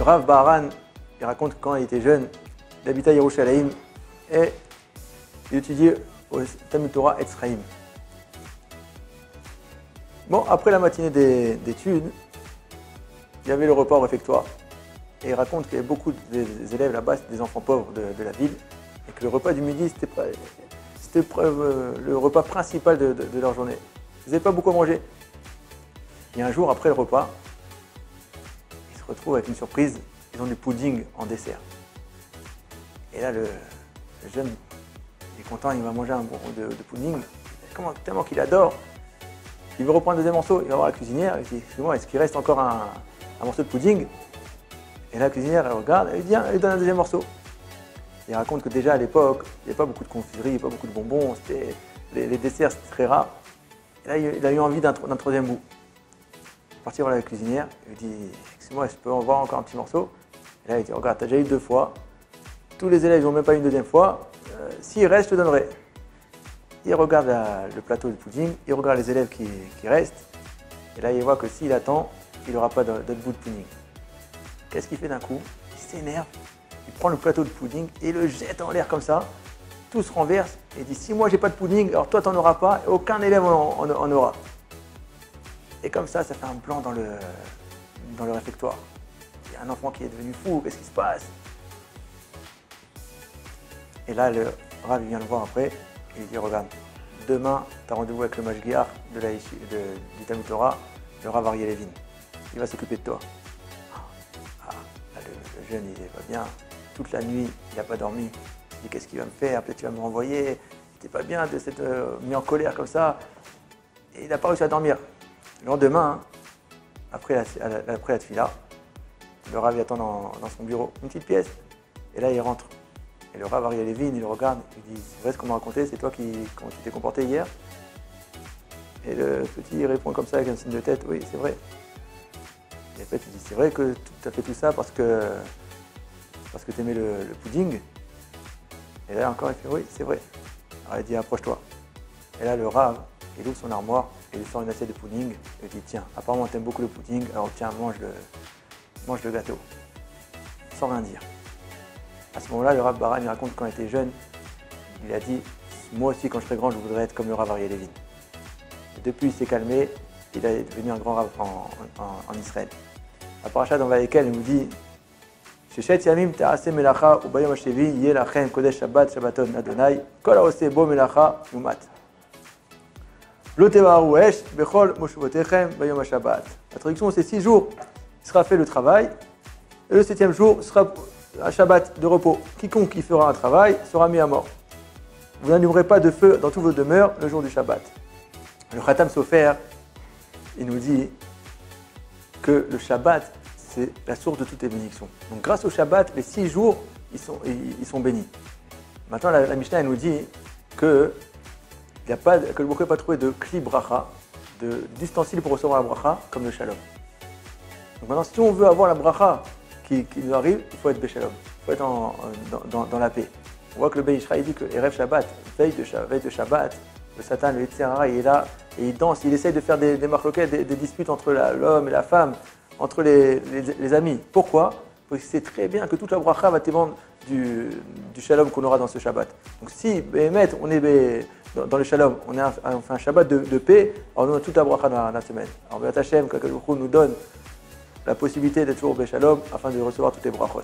Rav Baharan, il raconte que quand il était jeune, il habitait à Yerushalayim et il étudiait au Talmud Torah Etzraïm. Bon, après la matinée d'études, il y avait le repas au réfectoire. Et il raconte qu'il y avait beaucoup d'élèves là-bas, des enfants pauvres de la ville, et que le repas du midi, c'était le repas principal de leur journée. Ils n'avaient pas beaucoup à manger. Et un jour, après le repas, ils se retrouvent avec une surprise, ils ont du pudding en dessert. Et là, le jeune, il est content, il va manger un bon de pudding, tellement qu'il adore. Il veut reprendre un deuxième morceau, il va voir la cuisinière, il dit, excuse-moi, est-ce qu'il reste encore un morceau de pudding? Et la cuisinière, elle regarde, elle lui dit, elle lui donne un deuxième morceau. Il raconte que déjà à l'époque, il n'y avait pas beaucoup de confiserie, pas beaucoup de bonbons, les desserts c'était très rare. Et là, il a eu envie d'un troisième bout. Il est parti voir la cuisinière, il lui dit, excuse-moi, je peux en voir encore un petit morceau? Et là, il dit, regarde, tu as déjà eu 2 fois, tous les élèves n'ont même pas eu une deuxième fois, s'il reste, je te donnerai. Il regarde le plateau de pudding, il regarde les élèves qui restent, et là il voit que s'il attend, il n'aura pas d'autre bout de pudding. Qu'est-ce qu'il fait d'un coup? Il s'énerve, il prend le plateau de pudding et le jette en l'air comme ça, tout se renverse et dit si moi j'ai pas de pudding, alors toi t'en auras pas et aucun élève en aura. Et comme ça fait un blanc dans le réfectoire. Il y a un enfant qui est devenu fou, qu'est-ce qui se passe? Et là le Rav vient le voir après. Il dit, regarde, demain, tu as rendez-vous avec le Mashgiach du Talmud Torah, le Rav Aryeh Levin. Il va s'occuper de toi. Le jeune, il n'est pas bien. Toute la nuit, il n'a pas dormi. Il dit, qu'est-ce qu'il va me faire? Peut-être qu'il va me renvoyer. Il n'était pas bien de s'être mis en colère comme ça. Et il n'a pas réussi à dormir. Le lendemain, après la tefila, le Rav attend dans son bureau, une petite pièce. Et là, il rentre. Et le Rav Aryeh Levin, il le regarde, il dit, c'est vrai ce qu'on m'a raconté, c'est toi comment tu t'es comporté hier? Et le petit il répond comme ça avec un signe de tête, oui, c'est vrai. Et après, tu dis, c'est vrai que tu as fait tout ça parce que tu aimais le pudding? Et là encore, il fait, oui, c'est vrai. Alors il dit, approche-toi. Et là, le Rav, il ouvre son armoire, et il sort une assiette de pudding, et il dit, tiens, apparemment tu aimes beaucoup le pudding, alors tiens, mange le gâteau. Sans rien dire. À ce moment-là, le Rav Baharan, il raconte quand il était jeune, il a dit « Moi aussi, quand je serai grand, je voudrais être comme le Rav Aryeh Levin ». Depuis, il s'est calmé, il est devenu un grand Rav en Israël. La paracha dans Vayekel, il nous dit « Sheshet yamim ta'aseh melacha ubayom hashevi yeh lachem kodesh shabbat shabbaton Adonai kol haoseh bo melacha yumat. Lo tevaru esh bechol moshuvotechem bayom hashabbat ». La traduction, c'est 6 jours, il sera fait le travail, et le 7e jour sera un Shabbat de repos. Quiconque qui fera un travail sera mis à mort. Vous n'allumerez pas de feu dans toutes vos demeures le jour du Shabbat. Le Khatam Sofer, il nous dit que le Shabbat, c'est la source de toutes les bénédictions. Donc grâce au Shabbat, les 6 jours, ils sont bénis. Maintenant, la Mishnah elle nous dit que le Bokeh n'a pas trouvé de Kli Bracha, d'ustensile pour recevoir la Bracha, comme le Shalom. Donc maintenant, si on veut avoir la Bracha qui nous arrive, il faut être Béchalom, il faut être dans la paix. On voit que le Beit Yishra, il dit que Erev Shabbat, veille de Shabbat, le Satan, le Yetzirah, il est là et il danse, il essaye de faire des marloquettes, des disputes entre l'homme et la femme, entre les amis. Pourquoi? Parce qu'il sait très bien que toute la bracha va dépendre du shalom qu'on aura dans ce Shabbat. Donc si, Béhémet, on est dans le shalom, on fait un Shabbat de paix, alors on a toute la bracha dans la semaine. Alors Béat Hashem, que nous donne la possibilité d'être toujours au Béchalom afin de recevoir toutes les brachot.